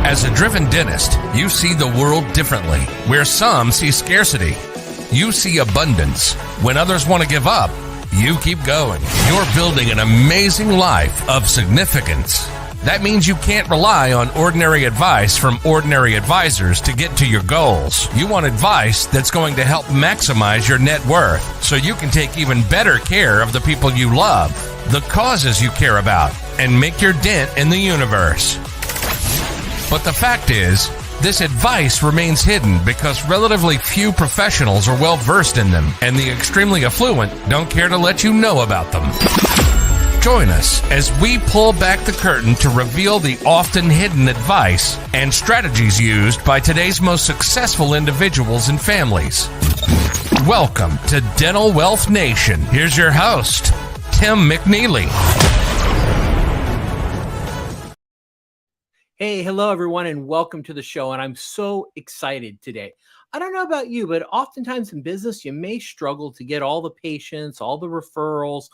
As a driven dentist, you see the world differently. Where some see scarcity, you see abundance. When others want to give up, you keep going. You're building an amazing life of significance. That means you can't rely on ordinary advice from ordinary advisors to get to your goals. You want advice that's going to help maximize your net worth so you can take even better care of the people you love, the causes you care about, and make your dent in the universe. But the fact is, this advice remains hidden because relatively few professionals are well versed in them, and the extremely affluent don't care to let you know about them. Join us as we pull back the curtain to reveal the often hidden advice and strategies used by today's most successful individuals and families. Welcome to Dental Wealth Nation. Here's your host, Tim McNeely. Hey, hello everyone, and welcome to the show. And I'm so excited today. I don't know about you, but oftentimes in business, you may struggle to get all the patients, all the referrals,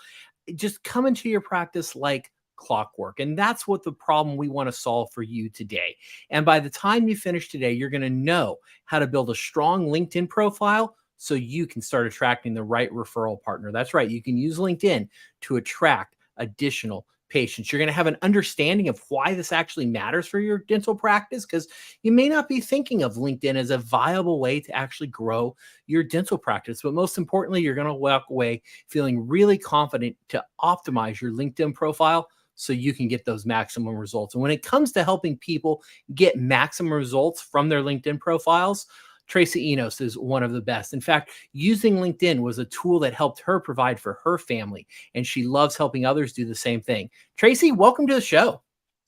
just come into your practice like clockwork. And that's what the problem we want to solve for you today. And by the time you finish today, you're going to know how to build a strong LinkedIn profile so you can start attracting the right referral partner. That's right. You can use LinkedIn to attract additional patients. You're going to have an understanding of why this actually matters for your dental practice, because you may not be thinking of LinkedIn as a viable way to actually grow your dental practice. But most importantly, you're going to walk away feeling really confident to optimize your LinkedIn profile so you can get those maximum results. And when it comes to helping people get maximum results from their LinkedIn profiles, Tracy Enos is one of the best. In fact, using LinkedIn was a tool that helped her provide for her family, and she loves helping others do the same thing. Tracy, welcome to the show.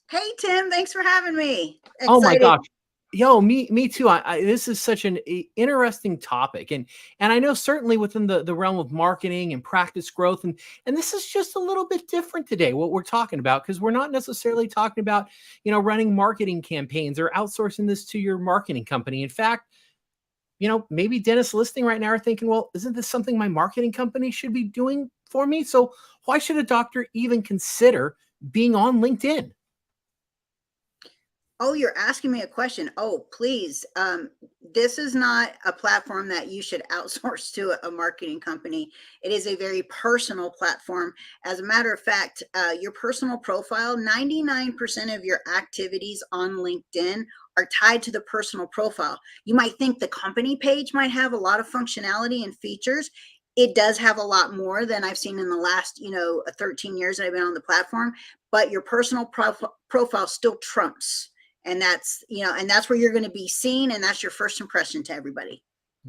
Hey, Tim, thanks for having me. Excited. Oh my gosh. Yo, me too. This is such an interesting topic. And I know certainly within the realm of marketing and practice growth, and this is just a little bit different today, what we're talking about, because we're not necessarily talking about, running marketing campaigns or outsourcing this to your marketing company. In fact, maybe dentists listening right now are thinking, well, isn't this something my marketing company should be doing for me? So why should a doctor even consider being on LinkedIn? Oh, you're asking me a question. Oh, please. This is not a platform that you should outsource to a marketing company. It is a very personal platform. As a matter of fact, your personal profile, 99% of your activities on LinkedIn are tied to the personal profile. You might think the company page might have a lot of functionality and features. It does have a lot more than I've seen in the last, 13 years that I've been on the platform, but your personal profile still trumps. And that's, and that's where you're going to be seen. And that's your first impression to everybody.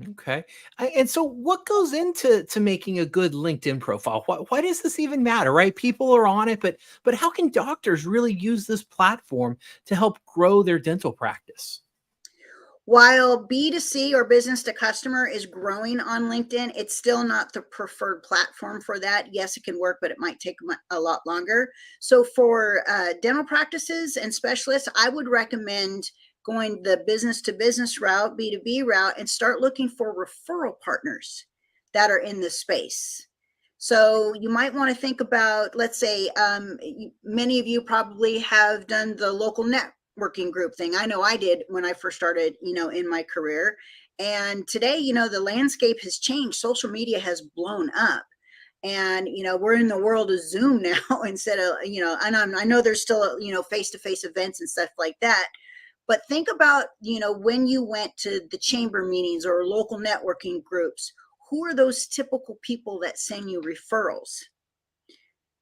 Okay. And so what goes into making a good LinkedIn profile? Why does this even matter, right? People are on it, but how can doctors really use this platform to help grow their dental practice? While B2C or business to customer is growing on LinkedIn, it's still not the preferred platform for that. Yes, it can work, but it might take a lot longer. So for dental practices and specialists, I would recommend going the business to business route, B2B route, and start looking for referral partners that are in this space. So you might want to think about, let's say, many of you probably have done the local networking group thing. I know I did when I first started, in my career. And today, the landscape has changed. Social media has blown up. And, we're in the world of Zoom now instead of, and I know there's still, face-to-face events and stuff like that. But think about, when you went to the chamber meetings or local networking groups, who are those typical people that send you referrals?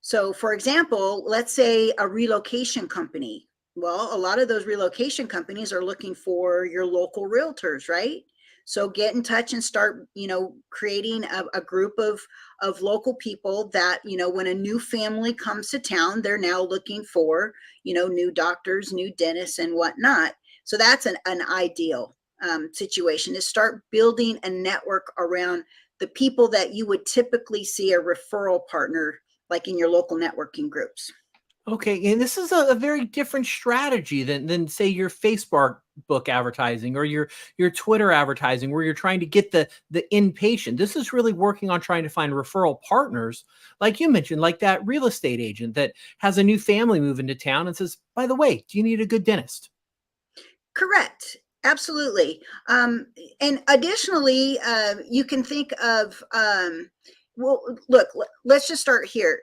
So for example, let's say a relocation company. Well, a lot of those relocation companies are looking for your local realtors, right? So get in touch and start, creating a group of local people that, when a new family comes to town, they're now looking for, new doctors, new dentists and whatnot. So that's an ideal situation, is start building a network around the people that you would typically see a referral partner, like in your local networking groups. Okay, and this is a very different strategy than say your Facebook advertising or your Twitter advertising, where you're trying to get the inpatient. This is really working on trying to find referral partners, like you mentioned, like that real estate agent that has a new family move into town and says, by the way, do you need a good dentist? Correct. Absolutely. And additionally, you can think of, well, look, let's just start here.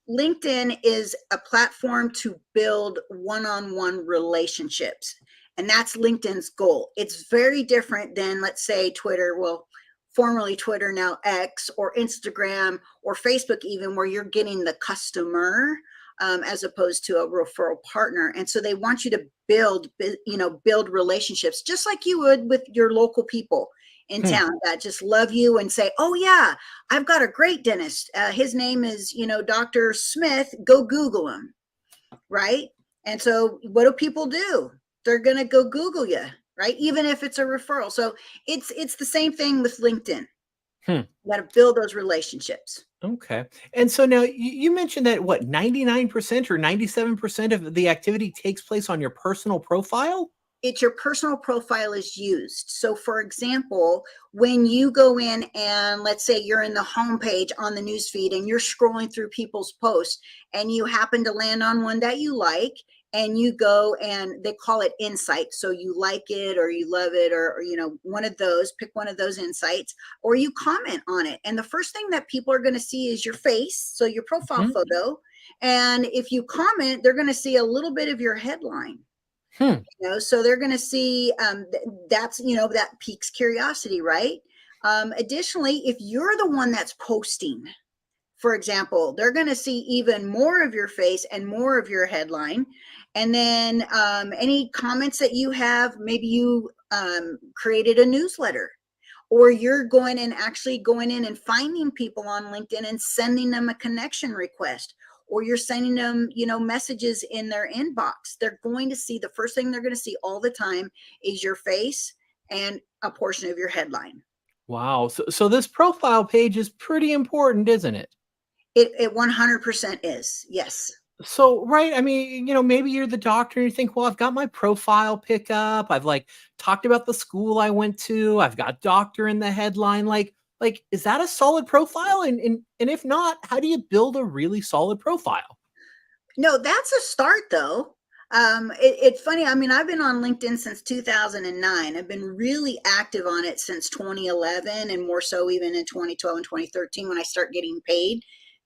LinkedIn is a platform to build one-on-one relationships, and that's LinkedIn's goal. It's very different than, let's say, Twitter, well, formerly Twitter, now X, or Instagram, or Facebook even, where you're getting the customer, as opposed to a referral partner. And so they want you to build relationships just like you would with your local people in Hmm. town that just love you and say, oh yeah, I've got a great dentist. His name is, Dr. Smith. Go Google him, right? And so what do people do? They're going to go Google you, right? Even if it's a referral. So it's the same thing with LinkedIn. Hmm. You got to build those relationships. Okay. And so now you mentioned that what, 99% or 97% of the activity takes place on your personal profile? It's your personal profile is used. So for example, when you go in and let's say you're in the homepage on the newsfeed and you're scrolling through people's posts and you happen to land on one that you like, and you go and they call it insight. So you like it or you love it, or one of those, pick one of those insights, or you comment on it. And the first thing that people are going to see is your face. So your profile Hmm. photo. And if you comment, they're going to see a little bit of your headline. Hmm. So they're going to see, that's, that piques curiosity, right? Additionally, if you're the one that's posting, for example, they're going to see even more of your face and more of your headline. And then any comments that you have, maybe you created a newsletter, or you're going and actually going in and finding people on LinkedIn and sending them a connection request, or you're sending them, messages in their inbox. They're going to see, the first thing they're going to see all the time is your face and a portion of your headline. Wow. So this profile page is pretty important, isn't it? It 100% is. Yes. So, right. I mean, maybe you're the doctor and you think, well, I've got my profile pick up. I've like talked about the school I went to. I've got doctor in the headline. Like, is that a solid profile? And if not, how do you build a really solid profile? No, that's a start though. It's funny. I mean, I've been on LinkedIn since 2009. I've been really active on it since 2011, and more so even in 2012 and 2013 when I start getting paid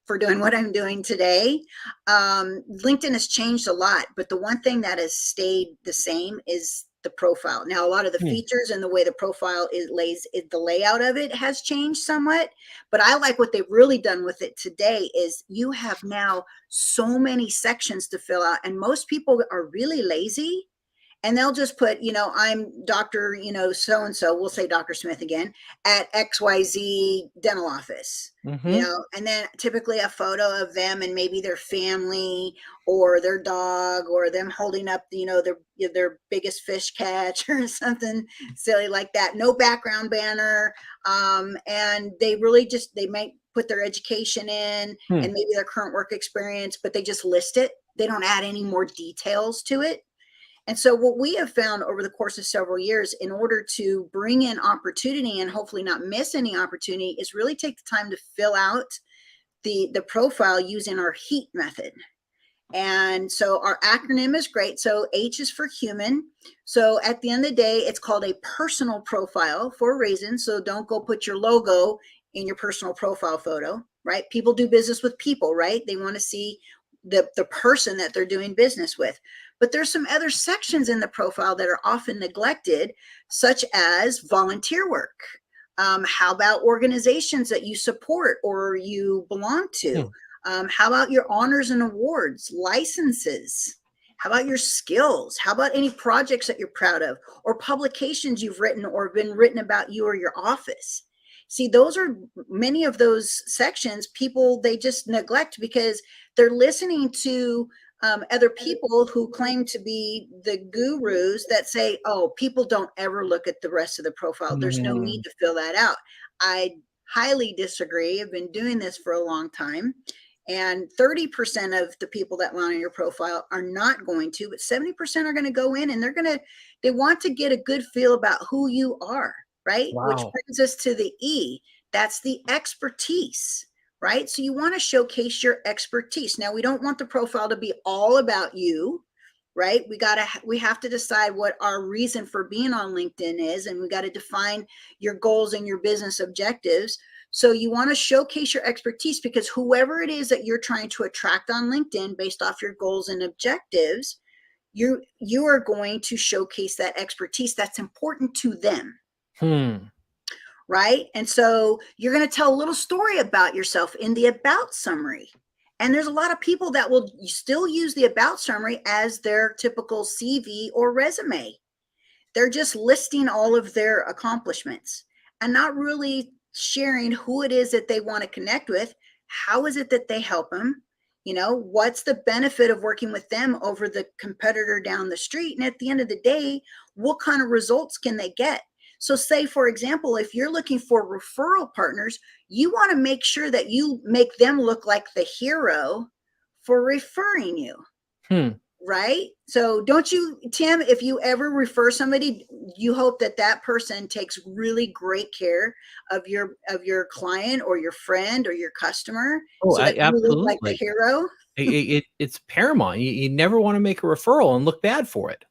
for doing what I'm doing today. LinkedIn has changed a lot, but the one thing that has stayed the same is the profile. Now, a lot of the Hmm. features and the way the profile the layout of it has changed somewhat, but I like what they've really done with it today is you have now so many sections to fill out, and most people are really lazy, and they'll just put, I'm Dr. So and so, we'll say Dr. Smith again, at XYZ dental office. Mm-hmm. And then typically a photo of them and maybe their family or their dog, or them holding up, their biggest fish catch or something silly like that. No background banner. And they really just, they might put their education in Hmm. and maybe their current work experience, but they just list it. They don't add any more details to it. And so what we have found over the course of several years, in order to bring in opportunity and hopefully not miss any opportunity, is really take the time to fill out the profile using our HEAT method. And so our acronym is great. So H is for human. So at the end of the day, it's called a personal profile for a reason. So don't go put your logo in your personal profile photo, right? People do business with people, right? They want to see the person that they're doing business with. But there's some other sections in the profile that are often neglected, such as volunteer work. How about organizations that you support or you belong to? Hmm. How about your honors and awards, licenses? How about your skills? How about any projects that you're proud of, or publications you've written or been written about you or your office? See, those are many of those sections people, they just neglect because they're listening to other people who claim to be the gurus that say, oh, people don't ever look at the rest of the profile. There's no need Hmm. to fill that out. I highly disagree. I've been doing this for a long time. And 30% of the people that land on your profile are not going to, but 70% are going to go in and they want to get a good feel about who you are, right? Which Wow. brings us to the E. That's the expertise, right? So you want to showcase your expertise. Now, we don't want the profile to be all about you. right? We have to decide what our reason for being on LinkedIn is, and we got to define your goals and your business objectives. So you want to showcase your expertise, because whoever it is that you're trying to attract on LinkedIn based off your goals and objectives, you are going to showcase that expertise that's important to them. Right? And so you're going to tell a little story about yourself in the about summary. And there's a lot of people that will still use the about summary as their typical CV or resume. They're just listing all of their accomplishments and not really sharing who it is that they want to connect with. How is it that they help them? You know, what's the benefit of working with them over the competitor down the street? And at the end of the day, what kind of results can they get? So say, for example, if you're looking for referral partners, you want to make sure that you make them look like the hero for referring you. Right? So don't you, Tim, if you ever refer somebody, you hope that that person takes really great care of your client or your friend or your customer. Oh, so that you look like the absolutely. hero. It's paramount. You never want to make a referral and look bad for it.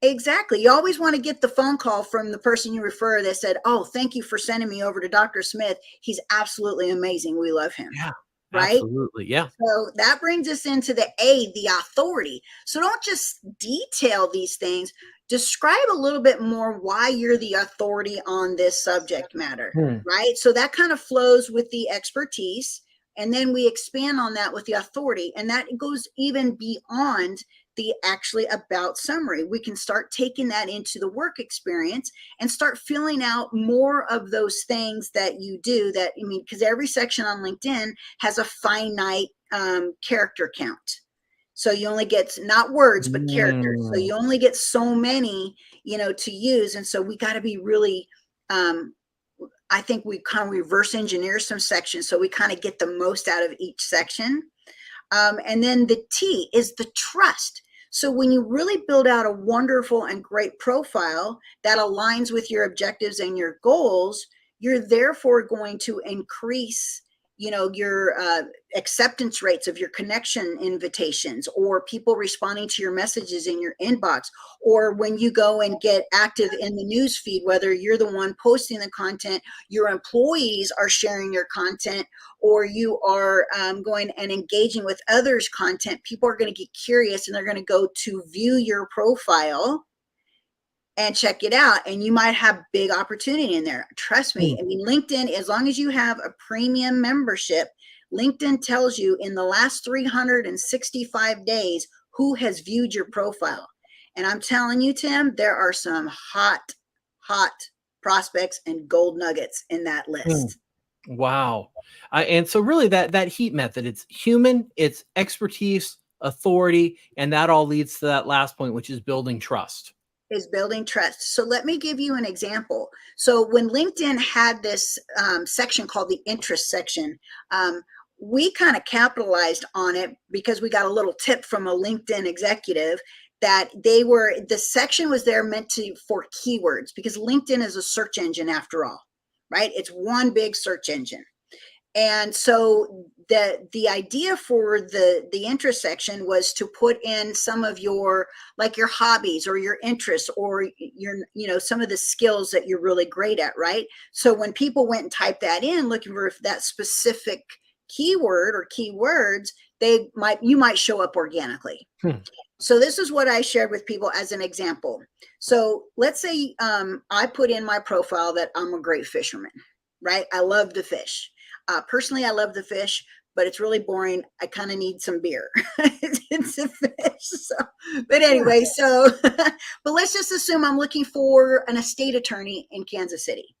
Exactly. You always want to get the phone call from the person you refer that said, "Oh, thank you for sending me over to Dr. Smith. He's absolutely amazing. We love him." Yeah, right? absolutely. Yeah. So that brings us into the authority. So don't just detail these things. Describe a little bit more why you're the authority on this subject matter, right? So that kind of flows with the expertise. And then we expand on that with the authority. And that goes even beyond the actually about summary. We can start taking that into the work experience and start filling out more of those things that you do. That, I mean, because every section on LinkedIn has a finite character count. So you only get not words, but characters. So you only get so many, you know, to use. And so we got to be really, I think we kind of reverse engineer some sections so we kind of get the most out of each section. And then the T is the trust. So when you really build out a wonderful and great profile that aligns with your objectives and your goals, you're therefore going to increase, you know, your acceptance rates of your connection invitations, or people responding to your messages in your inbox, or when you go and get active in the news feed, whether you're the one posting the content, your employees are sharing your content, or you are going and engaging with others' content. People are going to get curious and they're going to go to view your profile and check it out, and you might have big opportunity in there. Trust me. I mean, LinkedIn, as long as you have a premium membership, LinkedIn tells you in the last 365 days who has viewed your profile. And I'm telling you, Tim, there are some hot prospects and gold nuggets in that list. Wow. And so really that heat method, it's human, it's expertise, authority, and that all leads to that last point, which is building trust. Is building trust. So let me give you an example. So when LinkedIn had this section called the interest section, we kind of capitalized on it because we got a little tip from a LinkedIn executive that the section was there meant for keywords, because LinkedIn is a search engine after all, right? It's one big search engine. And so the idea for the intersection was to put in some of your, like your hobbies or your interests or your, you know, some of the skills that you're really great at, right? So when people went and typed that in looking for that specific keyword or keywords, you might show up organically. So this is what I shared with people as an example. So let's say I put in my profile that I'm a great fisherman, right? I love to fish. Personally, I love the fish, but it's really boring. I kind of need some beer. It's a fish. So, but anyway, but let's just assume I'm looking for an estate attorney in Kansas City.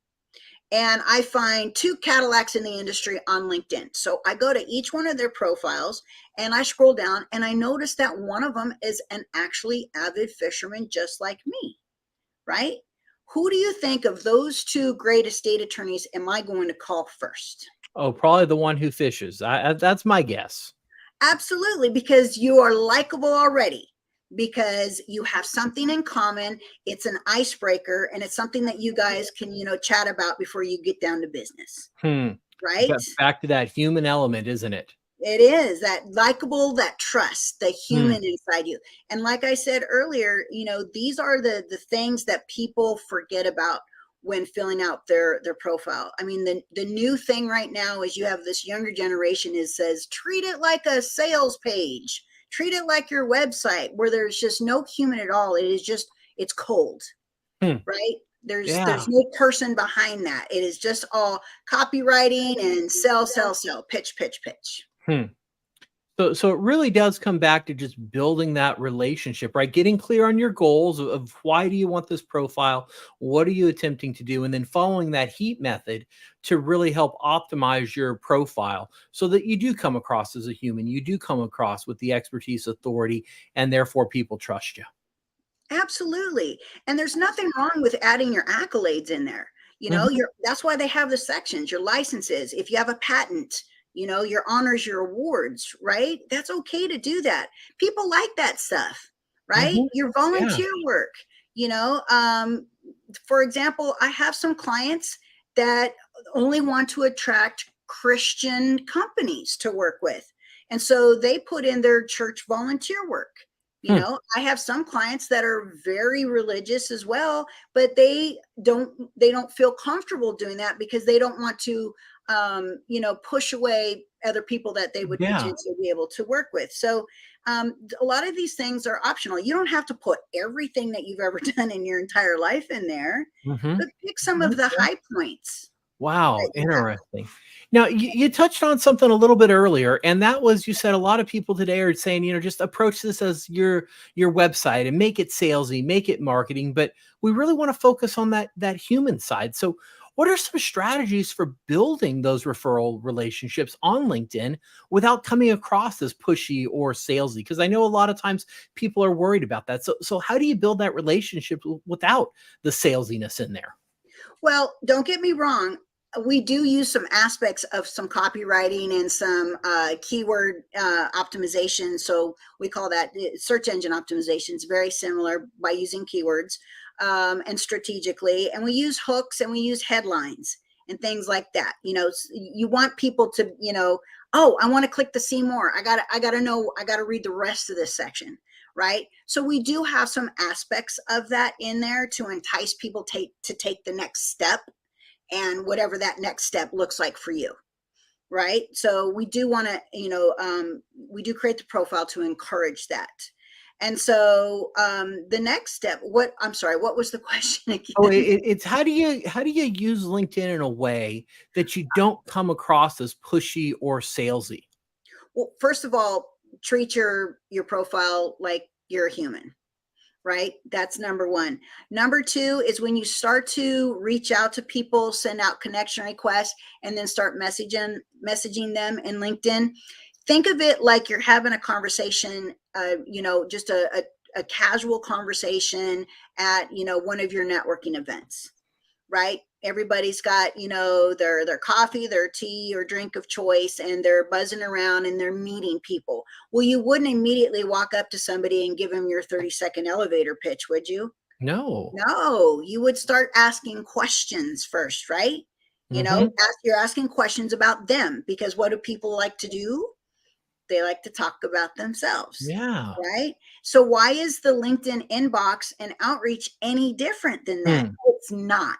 And I find 2 Cadillacs in the industry on LinkedIn. So I go to each one of their profiles and I scroll down and I notice that one of them is an actually avid fisherman just like me, right? Who do you think of those 2 great estate attorneys am I going to call first? Oh, probably the one who fishes. That's my guess. Absolutely, because you are likable already, because you have something in common. It's an icebreaker, and it's something that you guys can, you know, chat about before you get down to business. Right? Back to that human element, isn't it? It is that likable, that trust, the Hmm. human inside you. And like I said earlier, these are the things that people forget about when filling out their profile. I mean, the new thing right now is you have this younger generation says, treat it like a sales page, treat it like your website, where there's just no human at all. It's cold, Hmm. right? There's Yeah. no person behind that. It is just all copywriting and sell, pitch, pitch, pitch. Hmm. So it really does come back to just building that relationship, right? Getting clear on your goals of why do you want this profile? What are you attempting to do? And then following that heat method to really help optimize your profile so that you do come across as a human. You do come across with the expertise, authority, and therefore people trust you. Absolutely. And there's nothing wrong with adding your accolades in there. Mhm. That's why they have the sections, your licenses. If you have a patent, your honors, your awards, right? That's okay to do that. People like that stuff, right? Mhm. Your Yeah. volunteer work, you know. For example, I have some clients that only want to attract Christian companies to work with. And so they put in their church volunteer work. Hmm. I have some clients that are very religious as well, but they don't feel comfortable doing that because they don't want to push away other people that they would Yeah. potentially be able to work with. So a lot of these things are optional. You don't have to put everything that you've ever done in your entire life in there, Mhm. but pick some of the high points Wow, that you have. interesting. Now, you touched on something a little bit earlier, and that was you said a lot of people today are saying, just approach this as your website and make it salesy, make it marketing, but we really want to focus on that human side. So, what are some strategies for building those referral relationships on LinkedIn without coming across as pushy or salesy? Because I know a lot of times people are worried about that. So how do you build that relationship without the salesiness in there? Well, don't get me wrong. We do use some aspects of some copywriting and some keyword optimization. So we call that search engine optimization. It's very similar by using keywords and strategically. And we use hooks and we use headlines and things like that. You want people to, oh, I want to click to see more. I gotta know. I gotta read the rest of this section, right? So we do have some aspects of that in there to entice people to take the next step, and whatever that next step looks like for you, right? So we do want to, we do create the profile to encourage that. And so the next step, I'm sorry, what was the question Oh, again? it's how do you use LinkedIn in a way that you don't come across as pushy or salesy? Well, first of all, treat your profile like you're a human, right? That's number one. Number two is when you start to reach out to people, send out connection requests, and then start messaging them in LinkedIn. Think of it like you're having a conversation, just a casual conversation at, one of your networking events, right? Everybody's got, their coffee, their tea or drink of choice, and they're buzzing around and they're meeting people. Well, you wouldn't immediately walk up to somebody and give them your 30-second elevator pitch, would you? No. No, you would start asking questions first, right? Mhm. You're asking questions about them, because what do people like to do? They like to talk about themselves, Yeah. right? So why is the LinkedIn inbox and outreach any different than that? Hmm. It's not.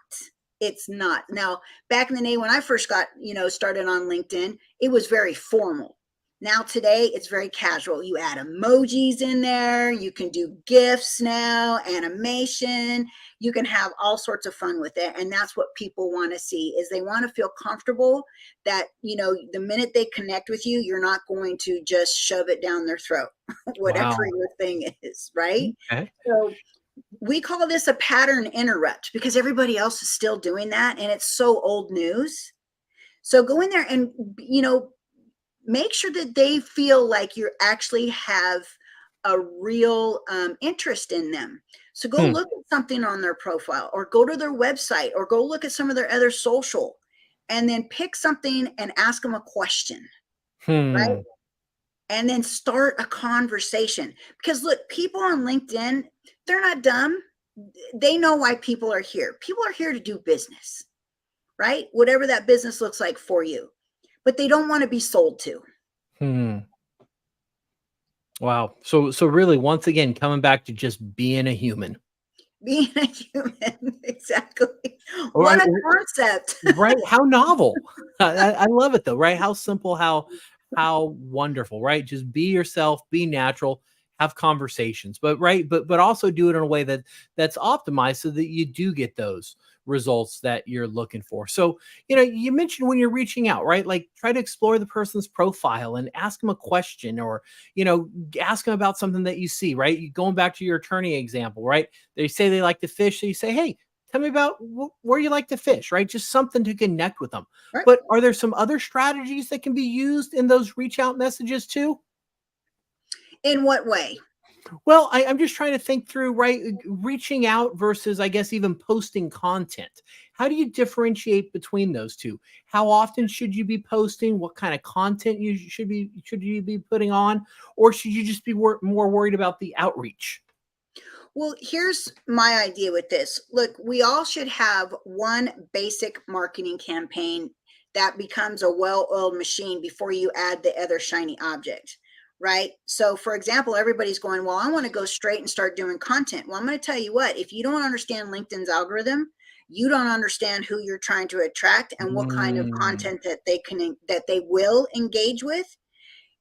It's not. Now, back in the day when I first got, started on LinkedIn, it was very formal. Now today it's very casual. You add emojis in there, you can do GIFs now, animation, you can have all sorts of fun with it. And that's what people want to see, is they want to feel comfortable that, the minute they connect with you, you're not going to just shove it down their throat, whatever Wow. your thing is, right? Okay. So we call this a pattern interrupt because everybody else is still doing that and it's so old news. So go in there and, make sure that they feel like you actually have a real interest in them. So go Hmm. look at something on their profile, or go to their website, or go look at some of their other social, and then pick something and ask them a question, right? Hmm. And then start a conversation. Because look, people on LinkedIn, they're not dumb. They know why people are here. People are here to do business, right? Whatever that business looks like for you. But they don't want to be sold to. Hmm. Wow. So really, once again, coming back to just being a human. Being a human, exactly. Or What a concept. right? How novel. I love it though, right? How simple, how wonderful, right? Just be yourself, be natural, have conversations, but right, but also do it in a way that's optimized so that you do get those results that you're looking for. So, you mentioned when you're reaching out, right? Like try to explore the person's profile and ask them a question or, ask them about something that you see, right? Going back to your attorney example, right? They say they like to fish. So you say, hey, tell me about where you like to fish, right? Just something to connect with them. Right. But are there some other strategies that can be used in those reach out messages too? In what way? Well, I'm just trying to think through, right? Reaching out versus, I guess, even posting content. How do you differentiate between those two? How often should you be posting? What kind of content should you be putting on, or should you just be more worried about the outreach? Well, here's my idea with this. Look, we all should have one basic marketing campaign that becomes a well-oiled machine before you add the other shiny object, right? So, for example, everybody's going, well, I want to go straight and start doing content. Well, I'm going to tell you what, if you don't understand LinkedIn's algorithm, you don't understand who you're trying to attract and what kind of Mm, content that they will engage with.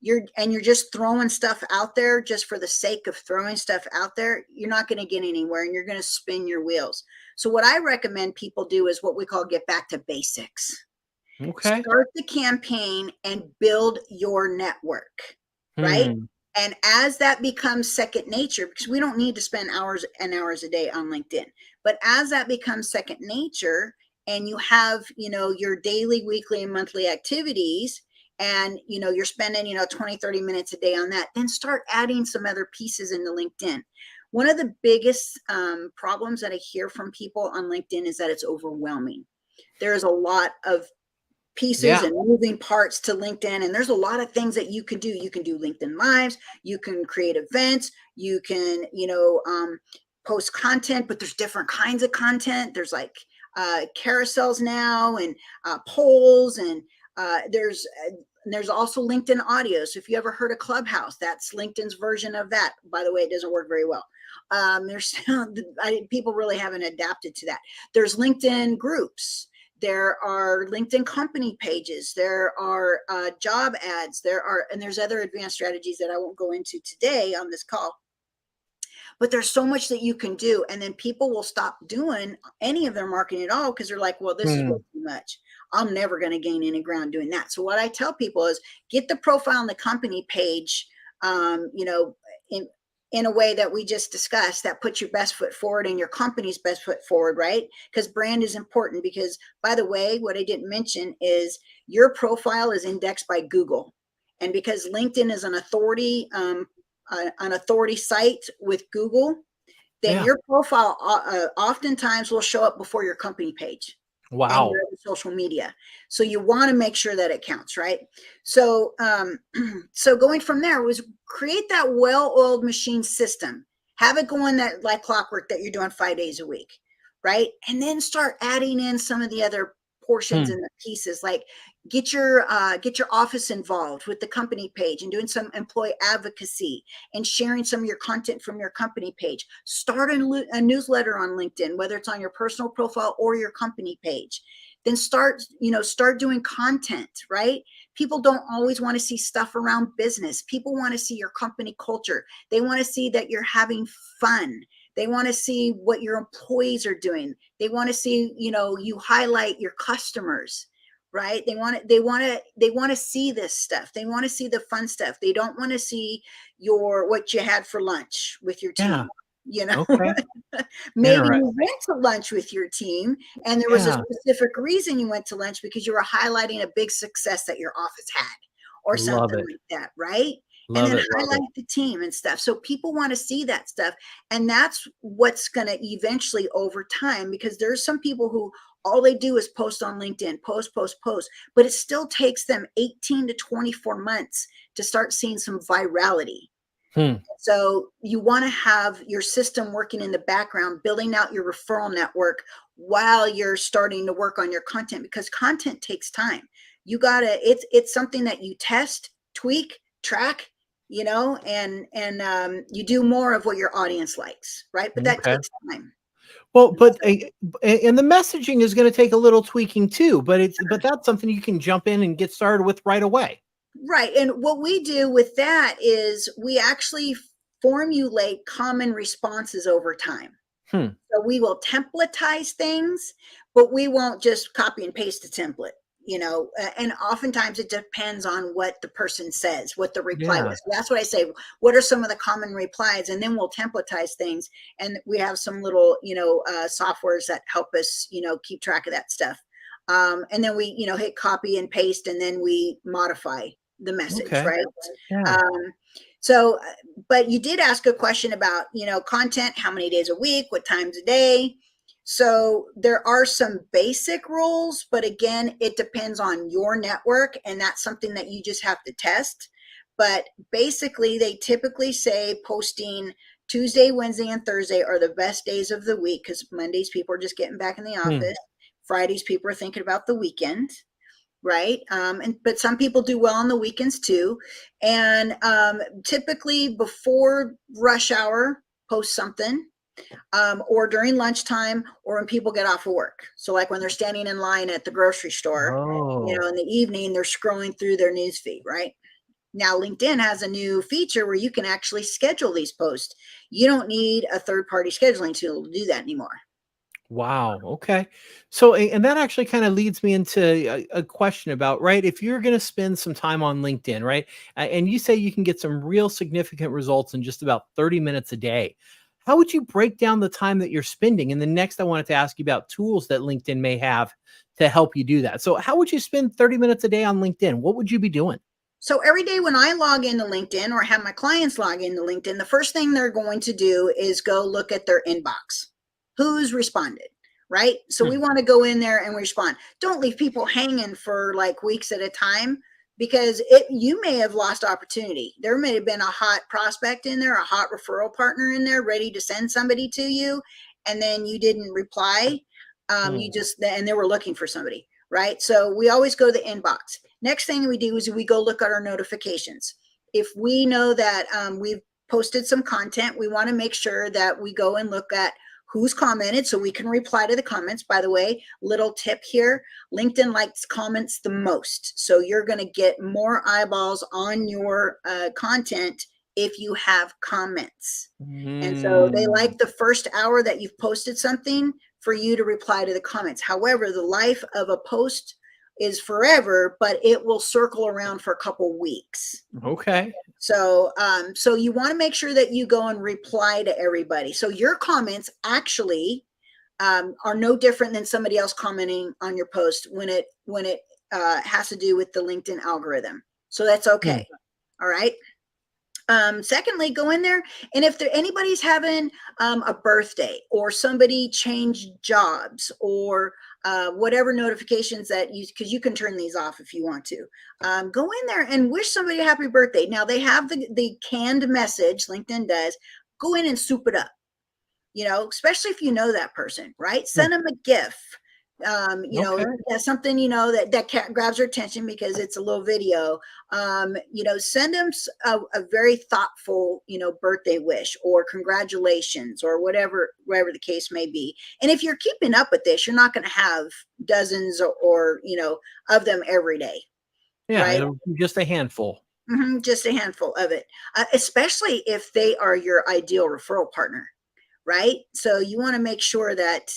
You're just throwing stuff out there just for the sake of throwing stuff out there. You're not going to get anywhere and you're going to spin your wheels. So what I recommend people do is what we call get back to basics. okay. Start the campaign and build your network, right? Hmm. And as that becomes second nature, because we don't need to spend hours and hours a day on LinkedIn, but as that becomes second nature and you have, your daily, weekly, and monthly activities, and you're spending 20, 30 minutes a day on that, then start adding some other pieces into LinkedIn. One of the biggest problems that I hear from people on LinkedIn is that it's overwhelming. There's a lot of pieces Yeah. and moving parts to LinkedIn. And there's a lot of things that you can do. You can do LinkedIn lives, you can create events, you can, post content, but there's different kinds of content. There's like carousels now and polls and there's also LinkedIn audio. So if you ever heard of Clubhouse, that's LinkedIn's version of that. By the way, it doesn't work very well. There's people really haven't adapted to that. There's LinkedIn groups. There are LinkedIn company pages. There are job ads. There's other advanced strategies that I won't go into today on this call. But there's so much that you can do. And then people will stop doing any of their marketing at all because they're like, well, this is way Hmm. too much. I'm never going to gain any ground doing that. So what I tell people is get the profile on the company page, in in a way that we just discussed that puts your best foot forward and your company's best foot forward, right? Because brand is important. Because by the way, what I didn't mention is your profile is indexed by Google. And because LinkedIn is an authority site with Google, then Yeah. your profile oftentimes will show up before your company page and your Wow. other social media. So you want to make sure that it counts, right? So, so going from there was create that well-oiled machine system. Have it going that like clockwork that you're doing 5 days a week, right? And then start adding in some of the other portions Hmm. and the pieces, like get your office involved with the company page and doing some employee advocacy and sharing some of your content from your company page. Start a newsletter on LinkedIn, whether it's on your personal profile or your company page. Then start doing content, right? People don't always want to see stuff around business. People want to see your company culture. They want to see that you're having fun. They want to see what your employees are doing. They want to see, you highlight your customers, right? They want to see this stuff. They want to see the fun stuff. They don't want to see what you had for lunch with your Yeah. team. Okay. Maybe you Interesting. went to lunch with your team and there was a Yeah. specific reason you went to lunch because you were highlighting a big success that your office had or Love something it. like that, right? And Love then it. Love it. highlight the team and stuff. So people want to see that stuff. And that's what's going to eventually over time, because there's some people who all they do is post on LinkedIn, post, post, post, but it still takes them 18 to 24 months to start seeing some virality. Hmm. So you want to have your system working in the background, building out your referral network while you're starting to work on your content, because content takes time. It's something that you test, tweak, track, and you do more of what your audience likes, right? But that Okay. takes time. Well, but and the messaging is going to take a little tweaking too, but that's something you can jump in and get started with right away. Right. And what we do with that is we actually formulate common responses over time. Hmm. So we will templatize things, but we won't just copy and paste a template, and oftentimes it depends on what the person says, what the reply Yeah. was. That's what I say. What are some of the common replies? And then we'll templatize things. And we have some little, softwares that help us, keep track of that stuff. And then we, hit copy and paste, and then we modify the message, Okay. right? Yeah. So, but you did ask a question about, content, how many days a week, what times a day. So there are some basic rules, but again, it depends on your network, and that's something that you just have to test. But basically, they typically say posting Tuesday, Wednesday, and Thursday are the best days of the week, because Mondays people are just getting back in the office. Fridays people are thinking about the weekend, right? But some people do well on the weekends too. And typically before rush hour, post something, or during lunchtime, or when people get off of work. So like when they're standing in line at the grocery store, Oh. in the evening, they're scrolling through their news feed, right? Now, LinkedIn has a new feature where you can actually schedule these posts. You don't need a third-party scheduling tool to do that anymore. Wow. Okay. So, and that actually kind of leads me into a question about, right? If you're going to spend some time on LinkedIn, right? And you say you can get some real significant results in just about 30 minutes a day. How would you break down the time that you're spending? And the next, I wanted to ask you about tools that LinkedIn may have to help you do that. So, how would you spend 30 minutes a day on LinkedIn? What would you be doing? So every day when I log into LinkedIn or have my clients log into LinkedIn, the first thing they're going to do is go look at their inbox. Who's responded, right? So we want to go in there and respond. Don't leave people hanging for like weeks at a time, because you may have lost opportunity. There may have been a hot prospect in there, a hot referral partner in there ready to send somebody to you, and then you didn't reply. And they were looking for somebody, right? So we always go to the inbox. Next thing we do is we go look at our notifications. If we know that we've posted some content, we want to make sure that we go and look at who's commented so we can reply to the comments. By the way, little tip here, LinkedIn likes comments the most. So you're going to get more eyeballs on your content if you have comments. And so they like the first hour that you've posted something for you to reply to the comments. However, the life of a post is forever, but it will circle around for a couple weeks. Okay. So, so you want to make sure that you go and reply to everybody. So your comments actually are no different than somebody else commenting on your post when it has to do with the LinkedIn algorithm. So that's okay. All right. Secondly, go in there, and if anybody's having a birthday, or somebody changed jobs, or whatever notifications that because you can turn these off if you want to, go in there and wish somebody a happy birthday. Now they have the canned message, LinkedIn does. Go in and soup it up, especially if you know that person, right? Send them a GIF. Something that grabs their attention because it's a little video. Send them a very thoughtful birthday wish, or congratulations, or whatever the case may be. And if you're keeping up with this, you're not going to have dozens or of them every day. Yeah, right? just a handful. Just a handful of it, especially if they are your ideal referral partner, right? So you want to make sure that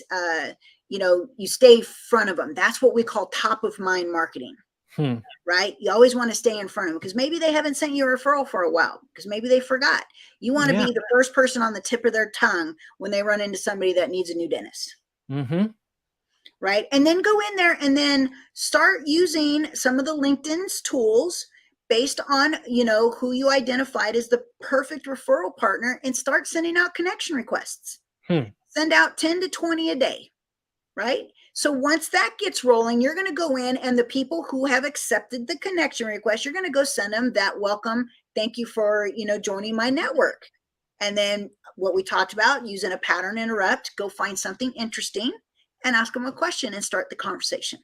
you stay front of them. That's what we call top of mind marketing. Right? You always want to stay in front of them, because maybe they haven't sent you a referral for a while, because maybe they forgot. You want to be the first person on the tip of their tongue when they run into somebody that needs a new dentist. Right? And then go in there and then start using some of the LinkedIn's tools based on, who you identified as the perfect referral partner, and start sending out connection requests. Send out 10 to 20 a day. Right? So once that gets rolling, you're going to go in, and the people who have accepted the connection request, you're going to go send them that welcome. Thank you for, joining my network. And then what we talked about, using a pattern interrupt, go find something interesting and ask them a question and start the conversation.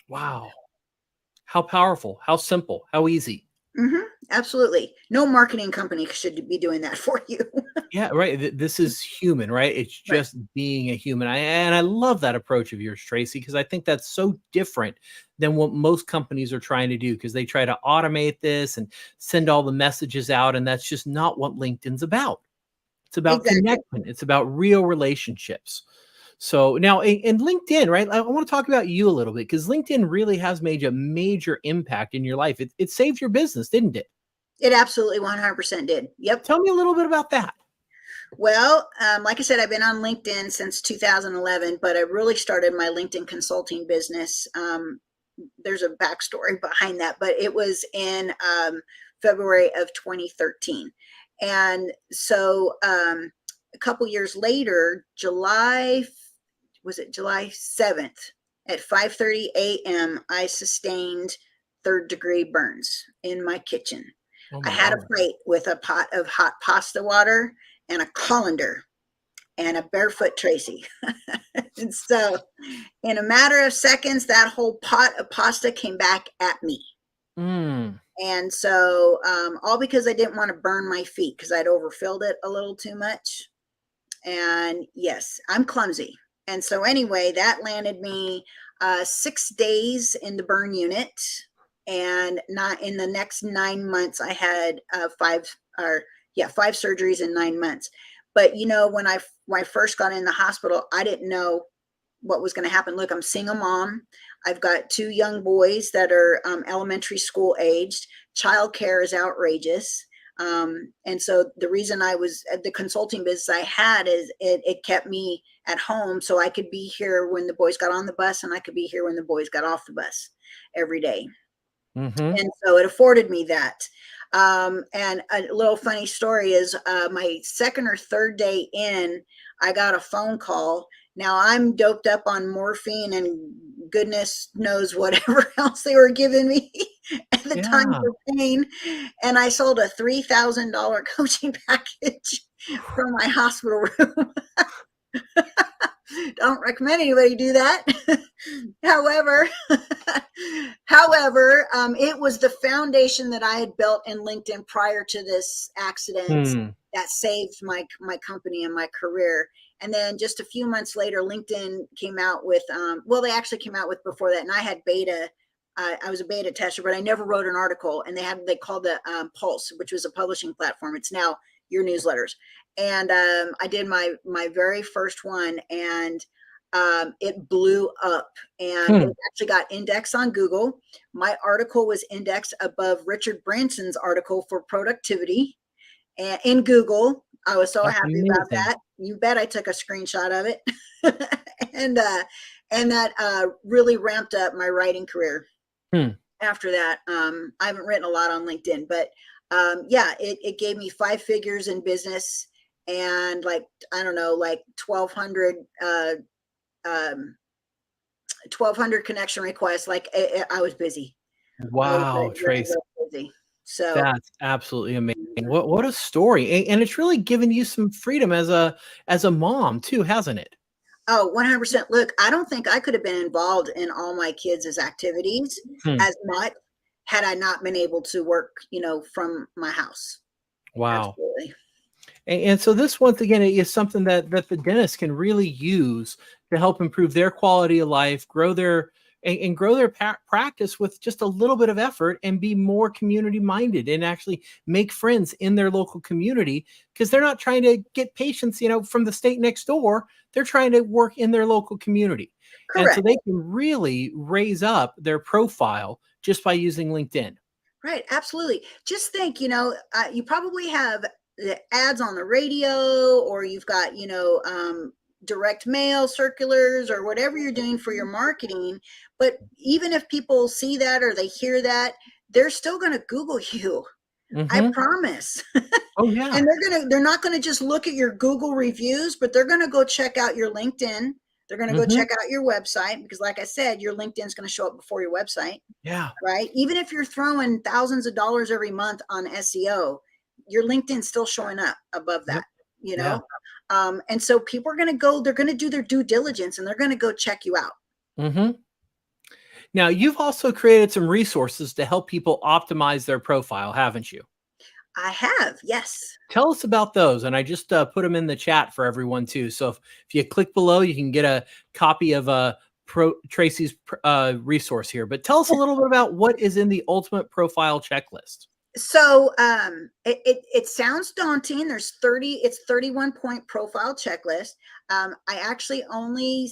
Wow. How powerful, how simple, how easy. Absolutely. No marketing company should be doing that for you. Yeah, right. This is human, right? It's Right. just being a human. And I love that approach of yours, Tracy, because I think that's so different than what most companies are trying to do, because they try to automate this and send all the messages out. And that's just not what LinkedIn's about. It's about Exactly. connection. It's about real relationships. So now in LinkedIn, right? I want to talk about you a little bit, because LinkedIn really has made a major impact in your life. It saved your business, didn't it? It absolutely 100% did. Yep. Tell me a little bit about that. Well, like I said, I've been on LinkedIn since 2011, but I really started my LinkedIn consulting business. There's a backstory behind that, but it was in February of 2013. And so a couple years later, was it July 7th at 5:30 a.m., I sustained third-degree burns in my kitchen. Oh I my had a God. fight with a pot of hot pasta water and a colander and a barefoot Tracy. And so in a matter of seconds, that whole pot of pasta came back at me. Mm. And so all because I didn't want to burn my feet because I'd overfilled it a little too much. And yes, I'm clumsy. And so anyway, that landed me 6 days in the burn unit. And not in the next 9 months, I had five surgeries in 9 months. But you know, when I first got in the hospital, I didn't know what was going to happen. Look, I'm single mom. I've got two young boys that are elementary school aged. Childcare is outrageous. And so the reason I was at the consulting business I had is it kept me at home so I could be here when the boys got on the bus and I could be here when the boys got off the bus every day. Mm-hmm. And so it afforded me that. And a little funny story is my second or third day in, I got a phone call. Now I'm doped up on morphine and goodness knows whatever else they were giving me at the time Yeah. for pain. And I sold a $3,000 coaching package from my hospital room. Don't recommend anybody do that. However, it was the foundation that I had built in LinkedIn prior to this accident that saved my company and my career. And then just a few months later, LinkedIn came out with, they actually came out with before that, and I had beta. I was a beta tester, but I never wrote an article. And they called it Pulse, which was a publishing platform. It's now your newsletters. And I did my very first one, and it blew up, and it actually got indexed on Google. My article was indexed above Richard Branson's article for productivity and in Google. I was so That's happy about amazing. that. You bet I took a screenshot of it. and that really ramped up my writing career. After that, I haven't written a lot on LinkedIn, but it gave me 5 figures in business and like 1,200 connection requests. Like I was busy. I was Wow, very, Tracy. very busy. So That's absolutely amazing. What a story. And it's really given you some freedom as a mom too, hasn't it? oh, 100%. Look, I don't think I could have been involved in all my kids' activities as much had I not been able to work, from my house. Wow. Absolutely. And so this, once again, is something that the dentist can really use to help improve their quality of life, grow their and grow their practice with just a little bit of effort, and be more community minded and actually make friends in their local community, because they're not trying to get patients, from the state next door. They're trying to work in their local community. And so Correct. they can really raise up their profile just by using LinkedIn. Right. Absolutely. Just think, you probably have the ads on the radio, or you've got, direct mail circulars or whatever you're doing for your marketing. But even if people see that or they hear that, they're still going to Google you. I promise. Oh yeah. And they're not going to just look at your Google reviews, but they're going to go check out your LinkedIn. They're going to go check out your website, because like I said, your LinkedIn is going to show up before your website. Yeah. Right? Even if you're throwing thousands of dollars every month on SEO, your LinkedIn's still showing up above that, Yeah. And so people are going to they're going to do their due diligence, and they're going to go check you out. Now, you've also created some resources to help people optimize their profile, haven't you? I have, yes. Tell us about those. And I just put them in the chat for everyone too. So if you click below, you can get a copy of Tracy's resource here. But tell us a little bit about what is in the ultimate profile checklist. So it sounds daunting. It's 31 point profile checklist. I actually only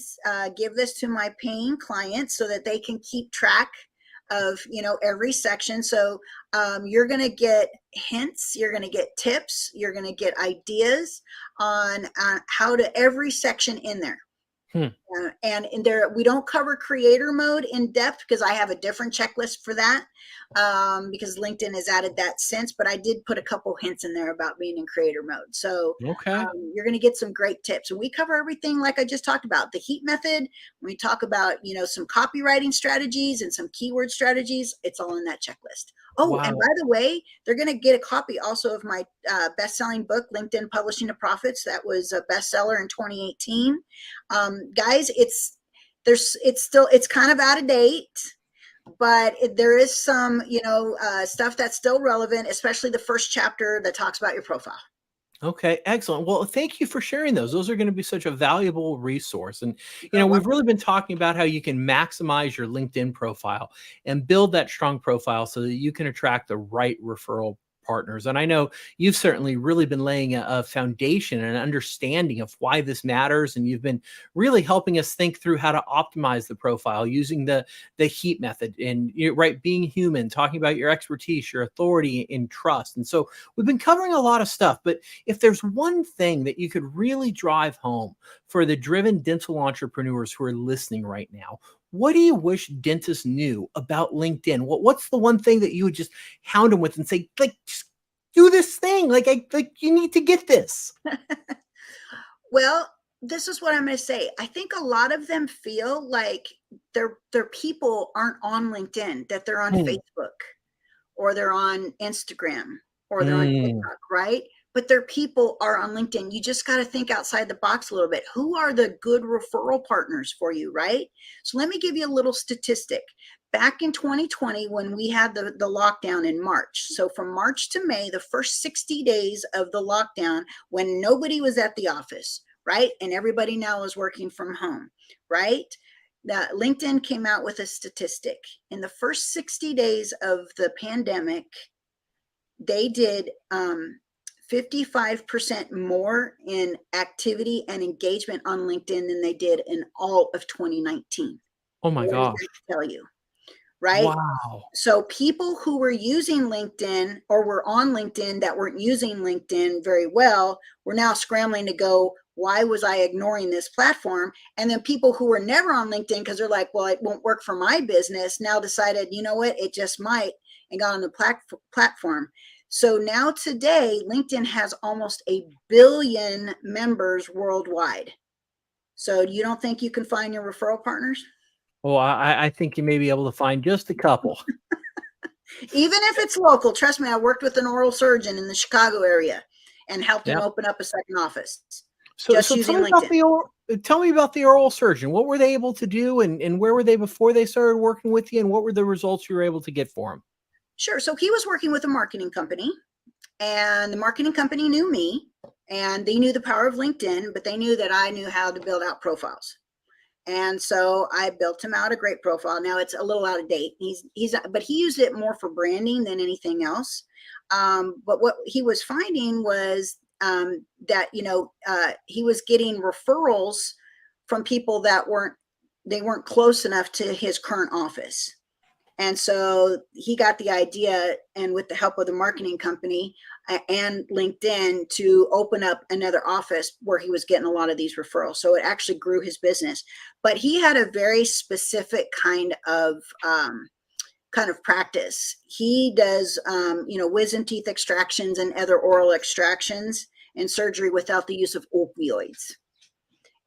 give this to my paying clients so that they can keep track of, every section. So you're going to get hints, you're going to get tips, you're going to get ideas on how to every section in there. And in there, we don't cover creator mode in depth because I have a different checklist for that, because LinkedIn has added that since, but I did put a couple hints in there about being in creator mode. So Okay. you're going to get some great tips. And we cover everything like I just talked about. The heat method, we talk about, some copywriting strategies and some keyword strategies. It's all in that checklist. Oh, Wow. and by the way, they're going to get a copy also of my best-selling book, LinkedIn Publishing to Profits. That was a bestseller in 2018. Guys, it's kind of out of date, but there is some, stuff that's still relevant, especially the first chapter that talks about your profile. Okay, excellent. Well, thank you for sharing those. Those are going to be such a valuable resource. And, we've really been talking about how you can maximize your LinkedIn profile and build that strong profile so that you can attract the right referral partners. And I know you've certainly really been laying a foundation and an understanding of why this matters. And you've been really helping us think through how to optimize the profile using the heat method and being human, talking about your expertise, your authority and trust. And so we've been covering a lot of stuff, but if there's one thing that you could really drive home for the driven dental entrepreneurs who are listening right now, what do you wish dentists knew about LinkedIn? What's the one thing that you would just hound them with and say, just do this thing. You need to get this. Well, this is what I'm going to say. I think a lot of them feel like their people aren't on LinkedIn, that they're on Facebook or they're on Instagram or they're on TikTok, right? But their people are on LinkedIn. You just got to think outside the box a little bit. Who are the good referral partners for you, right? So let me give you a little statistic. Back in 2020, when we had the lockdown in March, so from March to May, the first 60 days of the lockdown, when nobody was at the office, right? And everybody now is working from home, right? That LinkedIn came out with a statistic. In the first 60 days of the pandemic, they did 55% more in activity and engagement on LinkedIn than they did in all of 2019. Oh my gosh. What does that tell you? Right? Wow. So people who were using LinkedIn or were on LinkedIn that weren't using LinkedIn very well were now scrambling to go, why was I ignoring this platform? And then people who were never on LinkedIn because they're like, well, it won't work for my business, now decided, you know what, it just might, and got on the platform. So now today, LinkedIn has almost 1 billion members worldwide. So you don't think you can find your referral partners? Well, I think you may be able to find just a couple. Even if it's local. Trust me, I worked with an oral surgeon in the Chicago area and helped him open up a second office. So tell me about the oral surgeon. What were they able to do and where were they before they started working with you, and what were the results you were able to get for them? Sure. So he was working with a marketing company, and the marketing company knew me, and they knew the power of LinkedIn, but they knew that I knew how to build out profiles. And so I built him out a great profile. Now it's a little out of date. But he used it more for branding than anything else. But what he was finding was that, he was getting referrals from people that weren't close enough to his current office. And so he got the idea, and with the help of the marketing company and LinkedIn, to open up another office where he was getting a lot of these referrals. So it actually grew his business. But he had a very specific kind of practice. He does, wisdom teeth extractions and other oral extractions and surgery without the use of opioids.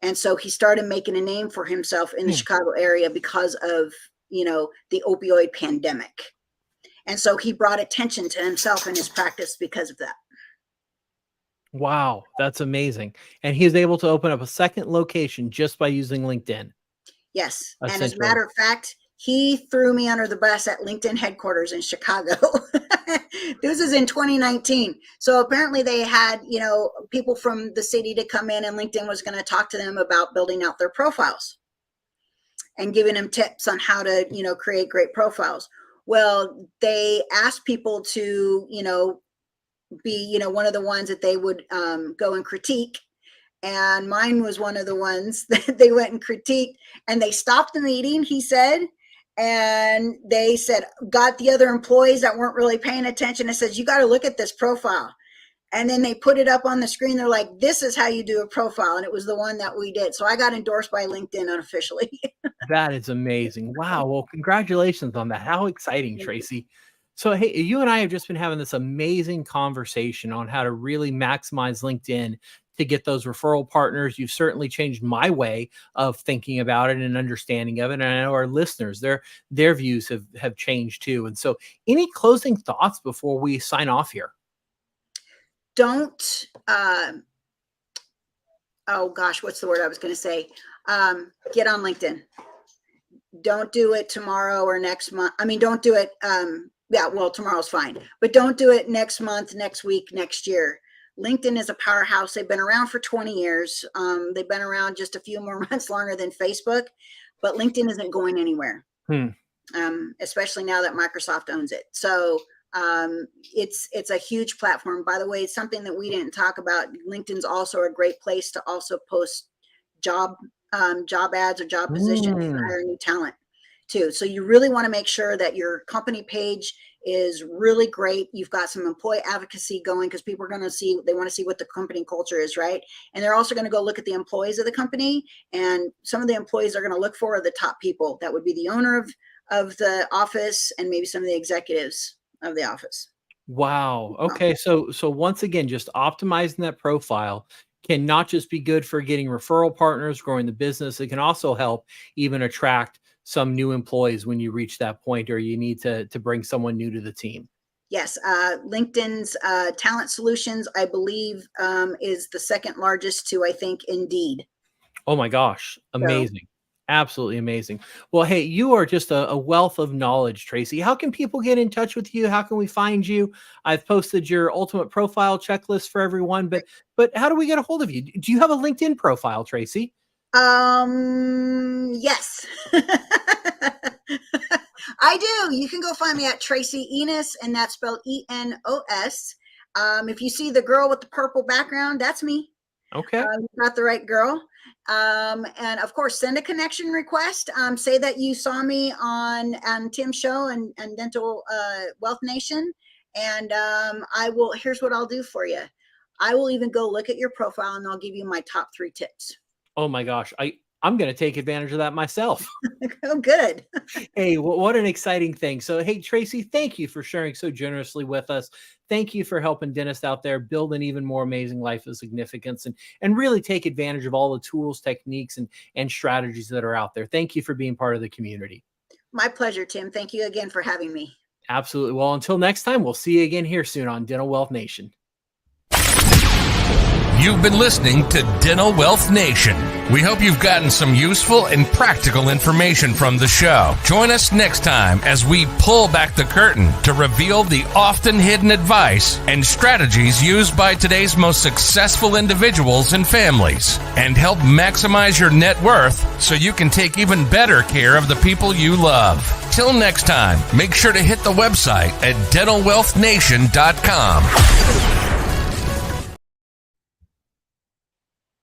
And so he started making a name for himself in the Chicago area because of the opioid pandemic. And so he brought attention to himself and his practice because of that. Wow, that's amazing. And he was able to open up a second location just by using LinkedIn. Yes. And as a matter of fact, he threw me under the bus at LinkedIn headquarters in Chicago. This is in 2019. So apparently they had, people from the city to come in, and LinkedIn was going to talk to them about building out their profiles and giving them tips on how to, create great profiles. Well, they asked people to, be, one of the ones that they would go and critique. And mine was one of the ones that they went and critiqued, and they stopped the meeting, he said, and they said, got the other employees that weren't really paying attention and says, you got to look at this profile. And then they put it up on the screen. They're like, this is how you do a profile. And it was the one that we did. So I got endorsed by LinkedIn unofficially. That is amazing. Wow. Well, congratulations on that. How exciting, Tracy. So, hey, you and I have just been having this amazing conversation on how to really maximize LinkedIn to get those referral partners. You've certainly changed my way of thinking about it and understanding of it. And I know our listeners, their views have changed too. And so any closing thoughts before we sign off here? Don't, oh gosh, what's the word I was going to say? Get on LinkedIn. Don't do it tomorrow or next month. I mean, don't do it. Tomorrow's fine, but don't do it next month, next week, next year. LinkedIn is a powerhouse. They've been around for 20 years. They've been around just a few more months longer than Facebook, but LinkedIn isn't going anywhere, especially now that Microsoft owns it. So it's a huge platform. By the way, it's something that we didn't talk about. LinkedIn's also a great place to also post job ads or job positions and hire new talent too. So you really want to make sure that your company page is really great. You've got some employee advocacy going, because people are going to they want to see what the company culture is, right? And they're also going to go look at the employees of the company. And some of the employees they're going to look for are the top people. That would be the owner of the office and maybe some of the executives of the office. Wow. Okay. So once again, just optimizing that profile can not just be good for getting referral partners, growing the business. It can also help even attract some new employees when you reach that point, or you need to bring someone new to the team. Yes. LinkedIn's talent solutions, I believe, is the second largest to, I think, Indeed. Oh my gosh. Amazing. Absolutely amazing. Well, hey, you are just a wealth of knowledge, Tracy. How can people get in touch with you? How can we find you? I've posted your ultimate profile checklist for everyone, but how do we get a hold of you? Do you have a LinkedIn profile, Tracy? Yes. I do. You can go find me at Tracy Enos, and that's spelled E-N-O-S. If you see the girl with the purple background, that's me. Okay. You got the right girl. And of course, send a connection request. Say that you saw me on Tim's show and Dental Wealth Nation. And here's what I'll do for you. I will even go look at your profile, and I'll give you my top 3 tips. Oh my gosh. I'm going to take advantage of that myself. Oh, good. Hey, what an exciting thing. So, hey, Tracy, thank you for sharing so generously with us. Thank you for helping dentists out there build an even more amazing life of significance and really take advantage of all the tools, techniques, and strategies that are out there. Thank you for being part of the community. My pleasure, Tim. Thank you again for having me. Absolutely. Well, until next time, we'll see you again here soon on Dental Wealth Nation. You've been listening to Dental Wealth Nation. We hope you've gotten some useful and practical information from the show. Join us next time as we pull back the curtain to reveal the often hidden advice and strategies used by today's most successful individuals and families, and help maximize your net worth so you can take even better care of the people you love. Till next time, make sure to hit the website at dentalwealthnation.com.